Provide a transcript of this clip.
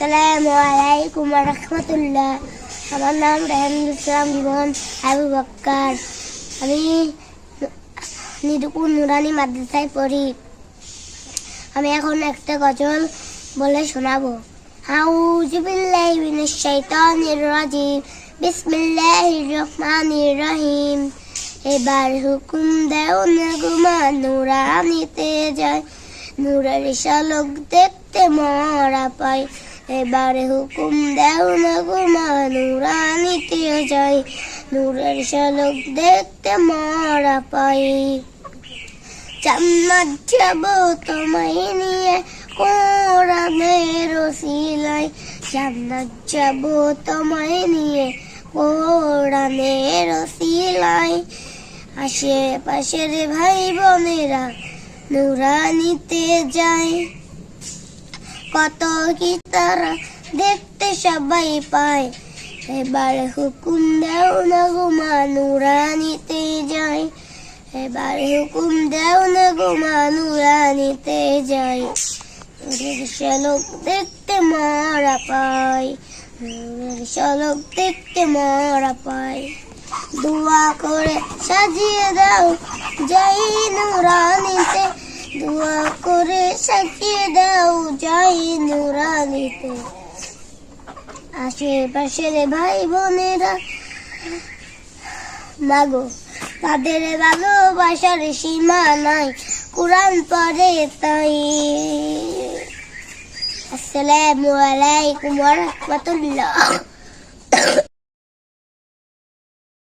আসসালামু আলাইকুম ওয়া রাহমাতুল্লাহ। আমার নাম রেহানুল ইসলাম জীবন আবু বক্কর। আমি নিদুপুর নুরানি মাদ্রাসায় পড়ি। আমি এখন একটা গজল বলে শোনাবো। আউযু বিল্লাহি মিনাশ শাইতানির রাজিম, বিসমিল্লাহির রহমানির রহিম। এবার হুকুম দাও না গুমা নুরানিতে যায়, নূরের ঝলক দেখতে মরা পায়। এবার হুকুম দাও না গুমা নুরানিতে যায়, নূরের ঝলক দেখতে মরা পায়। জান্নাত যাব তোমায় নিয়ে কোরআনের ওসিলায়, জান্নাত যাব তোমায় নিয়ে কোরআনের ওসিলায়। আশেপাশের ভাই বোনেরা নুরানিতে যায়, কত কি তারা দেখতে সবাই পায়। এবার হুকুম দাও না গুমা নুরানিতে যায়, এবার হুকুম দাও না গুমা নুরানিতে যায়। নূরের ঝলক দেখতে মরা পায়, নূরের ঝলক দেখতে মরা পায়। দোয়া করে সাজিয়ে দাও যাই নুরানিতে, দোয়া করে সাজিয়ে দাও যাই নুরানিতে। আশেপাশের ভাই বোনেরা মাগো, তাদের ভালোবাসার সীমা নাই, কোরআন পড়ে তাই। আসসালামু আলাইকুম ওয়া রাহমাতুল্লাহ।